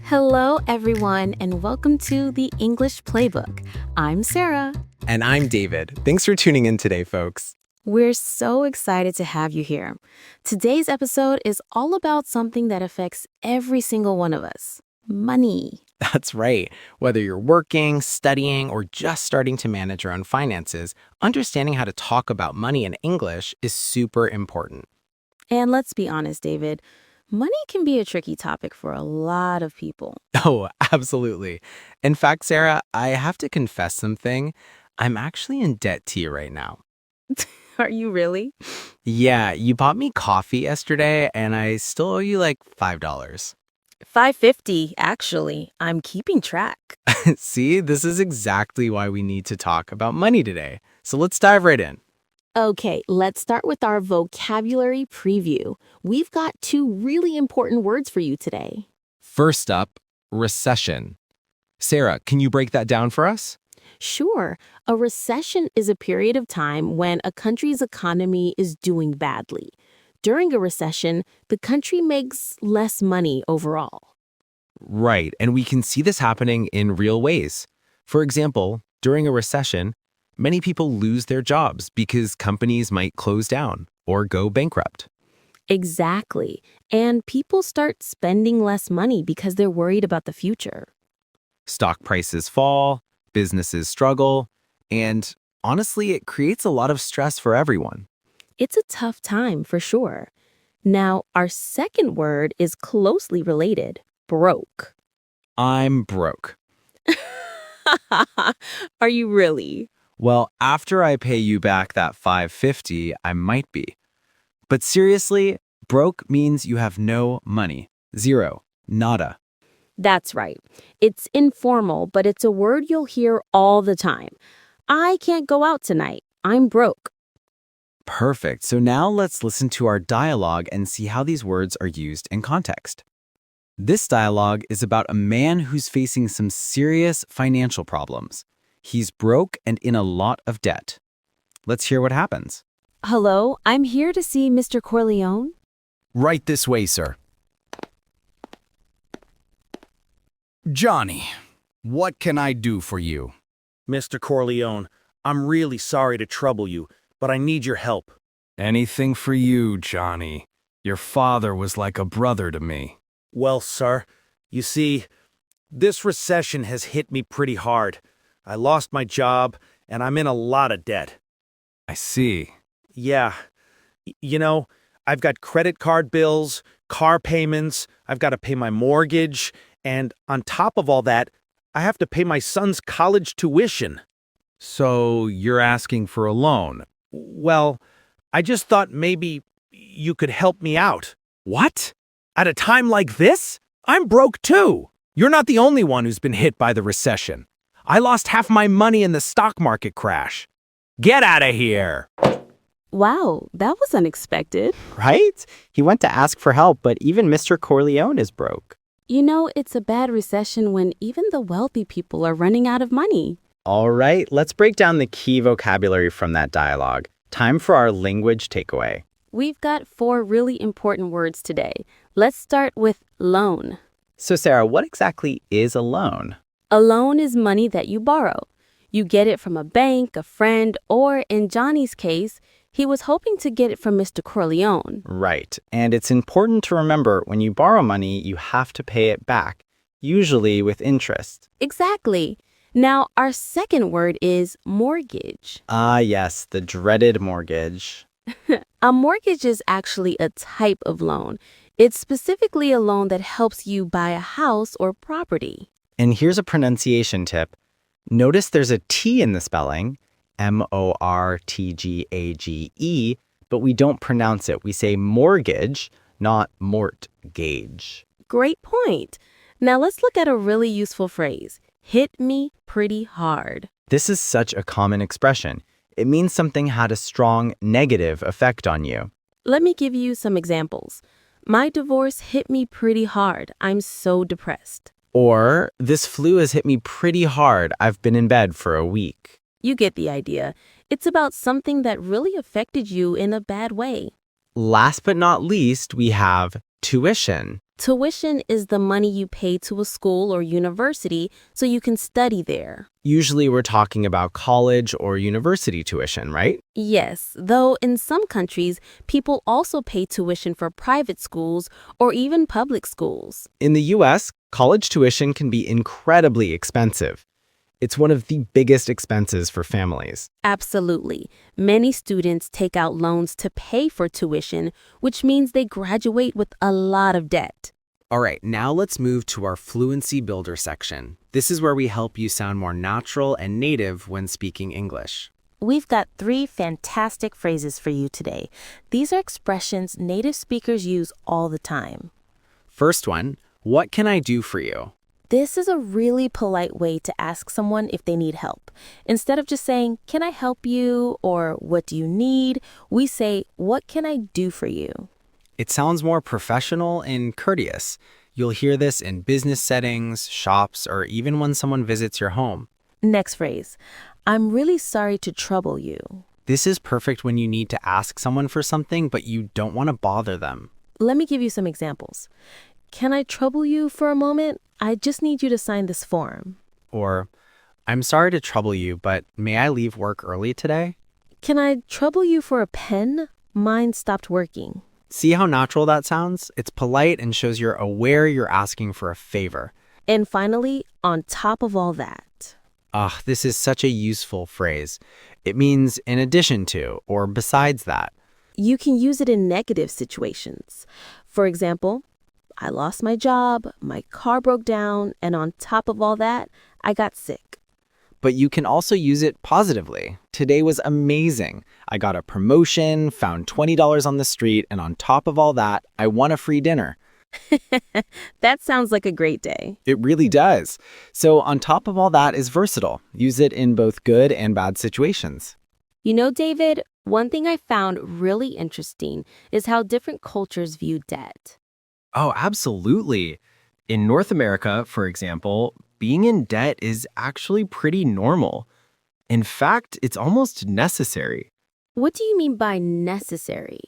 Hello, everyone, and welcome to the English Playbook. I'm Sarah. And I'm David. Thanks for tuning in today, folks. We're so excited to have you here. Today's episode is all about something that affects every single one of us: money. That's right. Whether you're working, studying, or just starting to manage your own finances, understanding how to talk about money in English is super important. And let's be honest, David, money can be a tricky topic for a lot of people. Oh, absolutely. In fact, Sarah, I have to confess something. I'm actually in debt to you right now. Are you really? Yeah, you bought me coffee yesterday, and I still owe you like $5. $5.50, actually. I'm keeping track. See, this is exactly why we need to talk about money today. So let's dive right in. Okay, let's start with our vocabulary preview. We've got two really important words for you today. First up, recession. Sarah, can you break that down for us? Sure, a recession is a period of time when a country's economy is doing badly. During a recession, the country makes less money overall. Right, and we can see this happening in real ways. For example, during a recession, many people lose their jobs because companies might close down or go bankrupt. Exactly. And people start spending less money because they're worried about the future. Stock prices fall, businesses struggle, and honestly, it creates a lot of stress for everyone. It's a tough time for sure. Now, our second word is closely related: broke. I'm broke. Are you really? Well, after I pay you back that $5.50, I might be. But seriously, broke means you have no money. Zero. Nada. That's right. It's informal, but it's a word you'll hear all the time. I can't go out tonight. I'm broke. Perfect. So now let's listen to our dialogue and see how these words are used in context. This dialogue is about a man who's facing some serious financial problems. He's broke and in a lot of debt. Let's hear what happens. Hello, I'm here to see Mr. Corleone. Right this way, sir. Johnny, what can I do for you? Mr. Corleone, I'm really sorry to trouble you, but I need your help. Anything for you, Johnny. Your father was like a brother to me. Well, sir, you see, this recession has hit me pretty hard. I lost my job, and I'm in a lot of debt. I see. Yeah, I've got credit card bills, car payments, I've got to pay my mortgage, and on top of all that, I have to pay my son's college tuition. So you're asking for a loan? Well, I just thought maybe you could help me out. What? At a time like this, I'm broke too. You're not the only one who's been hit by the recession. I lost half my money in the stock market crash. Get out of here! Wow, that was unexpected. Right? He went to ask for help, but even Mr. Corleone is broke. You know, it's a bad recession when even the wealthy people are running out of money. All right, let's break down the key vocabulary from that dialogue. Time for our language takeaway. We've got 4 really important words today. Let's start with loan. So Sarah, what exactly is a loan? A loan is money that you borrow. You get it from a bank, a friend, or in Johnny's case, he was hoping to get it from Mr. Corleone. Right, and it's important to remember when you borrow money, you have to pay it back, usually with interest. Exactly. Now, our second word is mortgage. Ah, yes, the dreaded mortgage. A mortgage is actually a type of loan. It's specifically a loan that helps you buy a house or property. And here's a pronunciation tip. Notice there's a T in the spelling, M-O-R-T-G-A-G-E, but we don't pronounce it. We say mortgage, not mortgage. Great point. Now let's look at a really useful phrase. Hit me pretty hard. This is such a common expression. It means something had a strong negative effect on you. Let me give you some examples. My divorce hit me pretty hard. I'm so depressed. Or, this flu has hit me pretty hard. I've been in bed for a week. You get the idea. It's about something that really affected you in a bad way. Last but not least, we have tuition. Tuition is the money you pay to a school or university so you can study there. Usually we're talking about college or university tuition, right? Yes, though in some countries, people also pay tuition for private schools or even public schools. In the US, college tuition can be incredibly expensive. It's one of the biggest expenses for families. Absolutely. Many students take out loans to pay for tuition, which means they graduate with a lot of debt. All right, now let's move to our Fluency Builder section. This is where we help you sound more natural and native when speaking English. We've got 3 fantastic phrases for you today. These are expressions native speakers use all the time. First one, what can I do for you? This is a really polite way to ask someone if they need help. Instead of just saying, "Can I help you?" or "What do you need?" we say, "What can I do for you?" It sounds more professional and courteous. You'll hear this in business settings, shops, or even when someone visits your home. Next phrase, "I'm really sorry to trouble you." This is perfect when you need to ask someone for something, but you don't want to bother them. Let me give you some examples. "Can I trouble you for a moment? I just need you to sign this form." Or, I'm sorry to trouble you, but may I leave work early today? "Can I trouble you for a pen? Mine stopped working." See how natural that sounds? It's polite and shows you're aware you're asking for a favor. And finally, on top of all that. This is such a useful phrase. It means in addition to or besides that. You can use it in negative situations. For example, I lost my job, my car broke down, and on top of all that, I got sick. But you can also use it positively. Today was amazing. I got a promotion, found $20 on the street, and on top of all that, I won a free dinner. That sounds like a great day. It really does. So on top of all that is versatile. Use it in both good and bad situations. You know, David, one thing I found really interesting is how different cultures view debt. Oh, absolutely. In North America, for example, being in debt is actually pretty normal. In fact, it's almost necessary. What do you mean by necessary?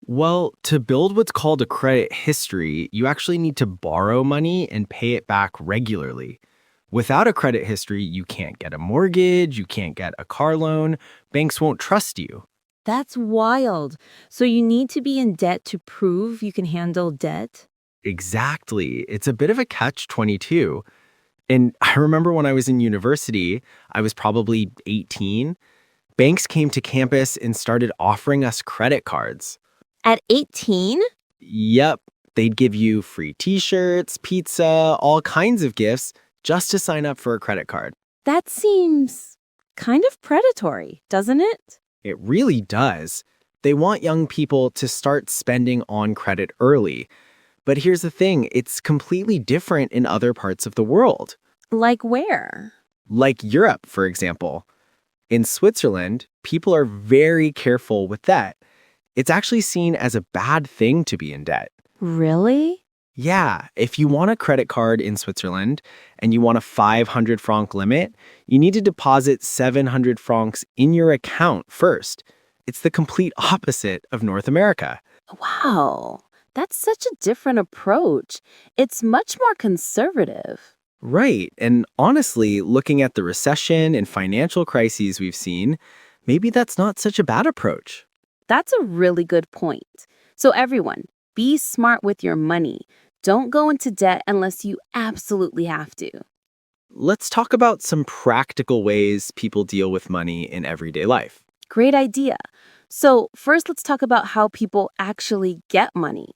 Well, to build what's called a credit history, you actually need to borrow money and pay it back regularly. Without a credit history, you can't get a mortgage, you can't get a car loan, banks won't trust you. That's wild. So you need to be in debt to prove you can handle debt? Exactly. It's a bit of a catch-22. And I remember when I was in university, I was probably 18. Banks came to campus and started offering us credit cards. At 18? Yep, they'd give you free t-shirts, pizza, all kinds of gifts just to sign up for a credit card. That seems kind of predatory, doesn't it? It really does. They want young people to start spending on credit early. But here's the thing, it's completely different in other parts of the world. Like where? Like Europe, for example. In Switzerland, people are very careful with debt. It's actually seen as a bad thing to be in debt. Really? Yeah, if you want a credit card in Switzerland and you want a 500 franc limit, you need to deposit 700 francs in your account first. It's the complete opposite of North America. Wow, that's such a different approach. It's much more conservative. Right, and honestly, looking at the recession and financial crises we've seen, maybe that's not such a bad approach. That's a really good point. So everyone, be smart with your money. Don't go into debt unless you absolutely have to. Let's talk about some practical ways people deal with money in everyday life. Great idea. So first, let's talk about how people actually get money.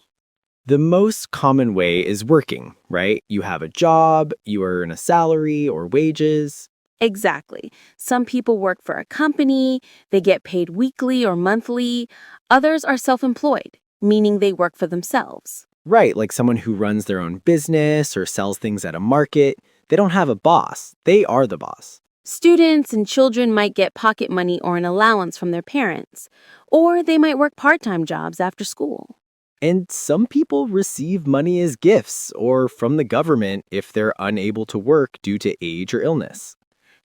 The most common way is working, right? You have a job, you earn a salary or wages. Exactly. Some people work for a company, they get paid weekly or monthly. Others are self-employed, meaning they work for themselves. Right, like someone who runs their own business or sells things at a market. They don't have a boss, they are the boss. Students and children might get pocket money or an allowance from their parents, or they might work part-time jobs after school. And some people receive money as gifts or from the government if they're unable to work due to age or illness.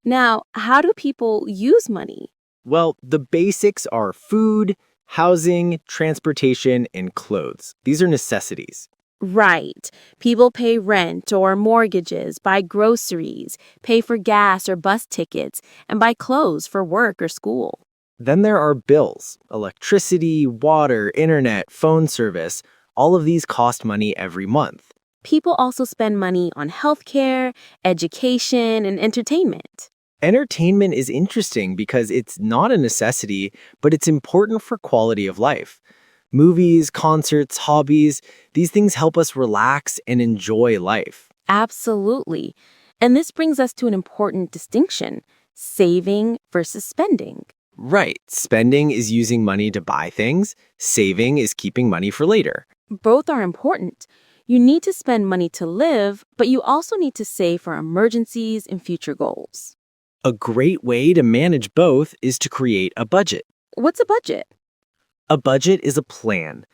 Now, how do people use money? Well, the basics are food, housing, transportation, and clothes. These are necessities. Right. People pay rent or mortgages, buy groceries, pay for gas or bus tickets, and buy clothes for work or school. Then there are bills: electricity, water, internet, phone service. All of these cost money every month. People also spend money on healthcare, education, and entertainment. Entertainment is interesting because it's not a necessity, but it's important for quality of life. Movies, concerts, hobbies, these things help us relax and enjoy life. Absolutely. And this brings us to an important distinction: saving versus spending. Right, spending is using money to buy things, saving is keeping money for later. Both are important. You need to spend money to live, but you also need to save for emergencies and future goals. A great way to manage both is to create a budget. What's a budget? A budget is a plan.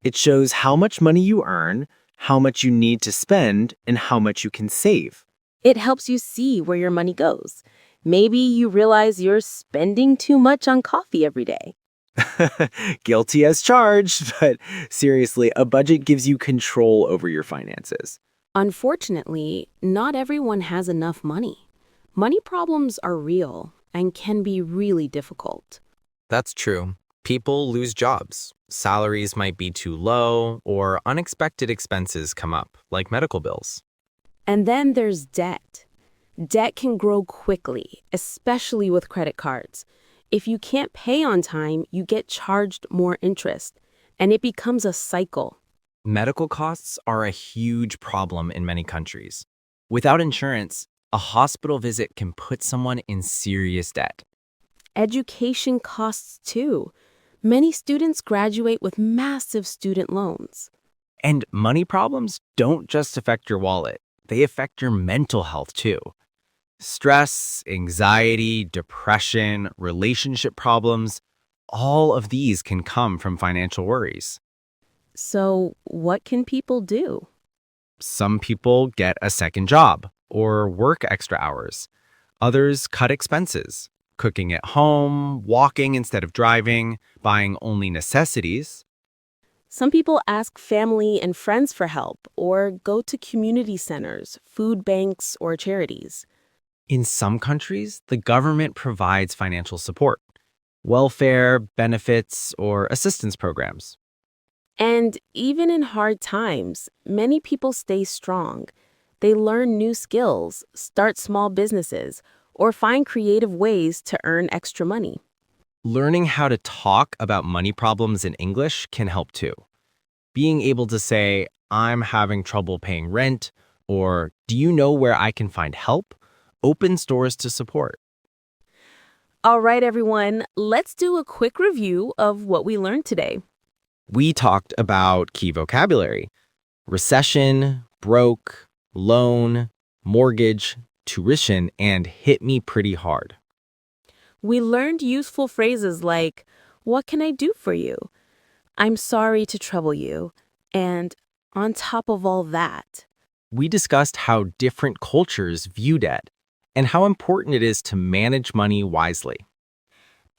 It shows how much money you earn, how much you need to spend, and how much you can save. It helps you see where your money goes. Maybe you realize you're spending too much on coffee every day. Guilty as charged, but seriously, a budget gives you control over your finances. Unfortunately, not everyone has enough money. Money problems are real and can be really difficult. That's true. People lose jobs. Salaries might be too low, or unexpected expenses come up, like medical bills. And then there's debt. Debt can grow quickly, especially with credit cards. If you can't pay on time, you get charged more interest, and it becomes a cycle. Medical costs are a huge problem in many countries. Without insurance, a hospital visit can put someone in serious debt. Education costs too. Many students graduate with massive student loans. And money problems don't just affect your wallet, they affect your mental health too. Stress, anxiety, depression, relationship problems, all of these can come from financial worries. So, what can people do? Some people get a second job or work extra hours. Others cut expenses, cooking at home, walking instead of driving, buying only necessities. Some people ask family and friends for help or go to community centers, food banks, or charities. In some countries, the government provides financial support, welfare, benefits, or assistance programs. And even in hard times, many people stay strong. They learn new skills, start small businesses, or find creative ways to earn extra money. Learning how to talk about money problems in English can help too. Being able to say, "I'm having trouble paying rent," or "Do you know where I can find help?" opens doors to support. All right, everyone, let's do a quick review of what we learned today. We talked about key vocabulary: recession, broke, loan, mortgage, tuition, and hit me pretty hard. We learned useful phrases like, "What can I do for you?" "I'm sorry to trouble you," and "on top of all that." We discussed how different cultures view debt and how important it is to manage money wisely.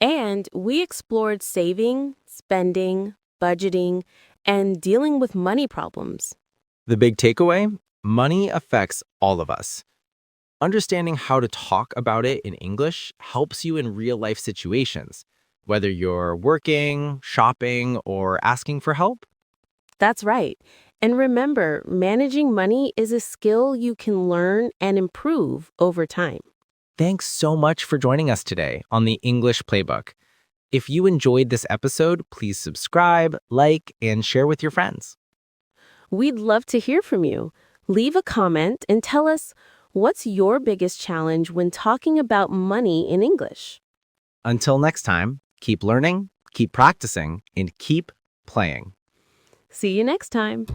And we explored saving, spending, budgeting, and dealing with money problems. The big takeaway: money affects all of us. Understanding how to talk about it in English helps you in real-life situations, whether you're working, shopping, or asking for help. That's right. And remember, managing money is a skill you can learn and improve over time. Thanks so much for joining us today on the English Playbook. If you enjoyed this episode, please subscribe, like, and share with your friends. We'd love to hear from you. Leave a comment and tell us, what's your biggest challenge when talking about money in English? Until next time, keep learning, keep practicing, and keep playing. See you next time.